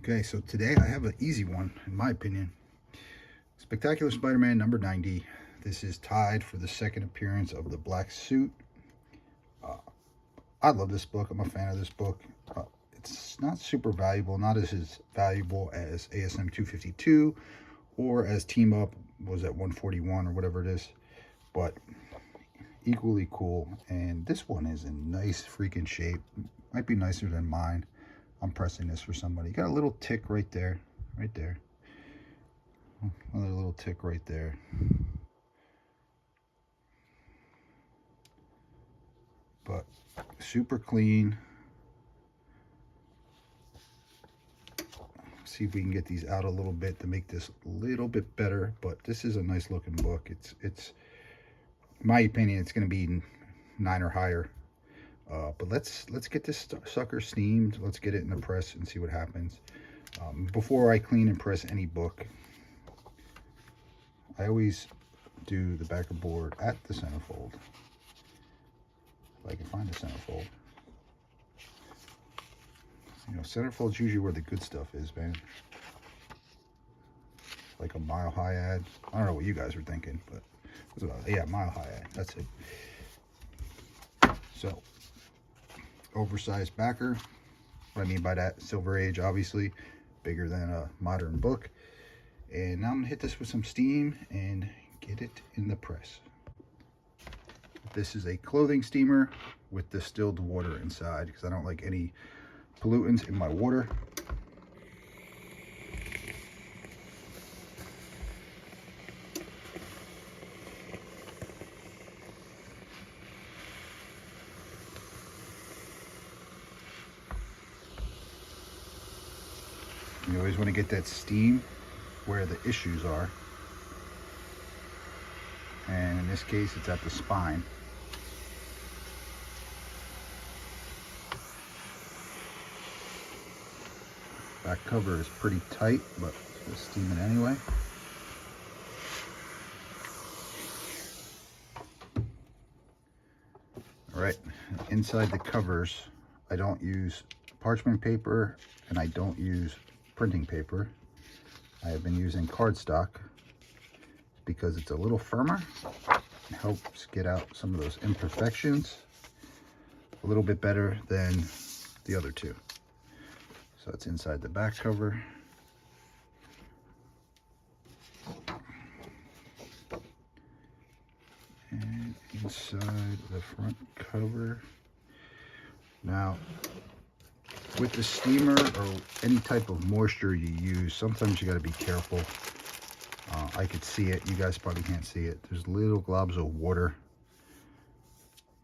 Okay, so today I have an easy one, in my opinion. Spectacular Spider-Man number 90. This is tied for the second appearance of the black suit. I love this book. I'm a fan of this book. It's not super valuable, not as valuable as ASM 252 or as Team Up was at 141 or whatever it is, but equally cool. And this one is in nice freaking shape. Might be nicer than mine. I'm pressing this for somebody. Got a little tick right there. Right there. Another little tick right there. But super clean. See if we can get these out a little bit to make this a little bit better. But this is a nice looking book. It's in my opinion, it's going to be 9 or higher. But let's get this sucker steamed. Let's get it in the press and see what happens. Before I clean and press any book, I always do the backer board at the centerfold. If I can find the centerfold. You know, centerfold's usually where the good stuff is, man. Like a Mile High ad. I don't know what you guys were thinking, but what's about it? Yeah, Mile High ad. That's it. So, oversized backer. What I mean by that, Silver Age, obviously, bigger than a modern book. And now I'm gonna hit this with some steam and get it in the press. This is a clothing steamer with distilled water inside because I don't like any pollutants in my water. You always want to get that steam where the issues are. And in this case, it's at the spine. Back cover is pretty tight, but we'll steam it anyway. All right, inside the covers, I don't use parchment paper and I don't use printing paper. I have been using cardstock because it's a little firmer. It helps get out some of those imperfections a little bit better than the other two. So it's inside the back cover. And inside the front cover. Now, with the steamer or any type of moisture you use, sometimes you got to be careful. I could see it. You guys probably can't see it. There's little globs of water.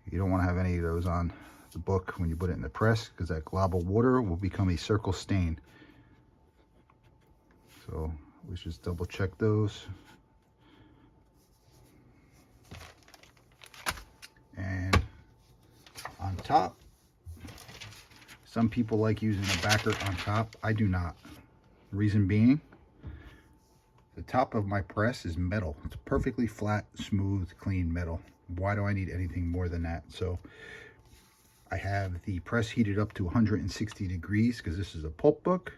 You don't want to have any of those on the book when you put it in the press because that glob of water will become a circle stain. So let's just double check those. And on top, some people like using a backer on top. I do not. Reason being, the top of my press is metal. It's perfectly flat, smooth, clean metal. Why do I need anything more than that? So I have the press heated up to 160 degrees because this is a pulp book.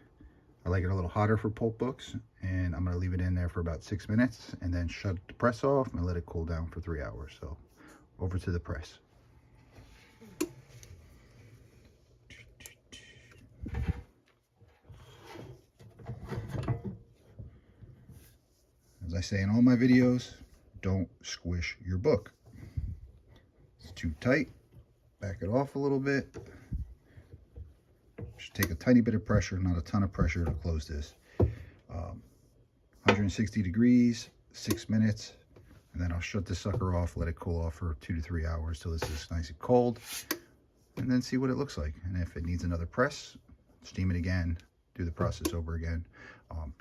I like it a little hotter for pulp books. And I'm going to leave it in there for about 6 minutes and then shut the press off and let it cool down for 3 hours. So over to the press. As I say in all my videos, don't squish your book. It's too tight. Back it off a little bit. Just take a tiny bit of pressure, not a ton of pressure to close this. 160 degrees, 6 minutes, and then I'll shut this sucker off, let it cool off for 2 to 3 hours till this is nice and cold, and then see what it looks like. And if it needs another press, steam it again, do the process over again.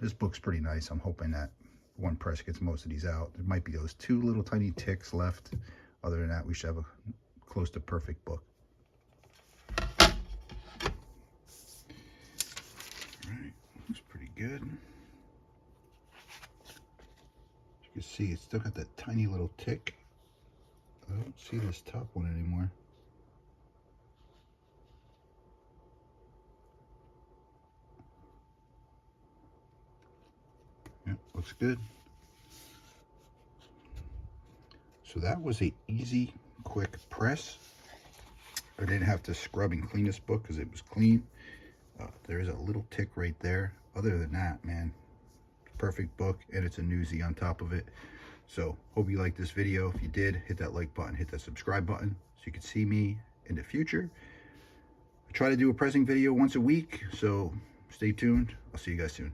This book's pretty nice. I'm hoping that one press gets most of these out. There might be those 2 little tiny ticks left. Other than that, we should have a close to perfect book. All right, looks pretty good. As you can see, it's still got that tiny little tick. I don't see this top one anymore. looks good. So that was a easy, quick press. I didn't have to scrub and clean this book because it was clean. There is a little tick right there. Other than that, man, perfect book, and it's a newsie on top of it. So hope you liked this video. If you did, hit that like button, hit that subscribe button so you can see me in the future. I try to do a pressing video once a week, so stay tuned. I'll see you guys soon.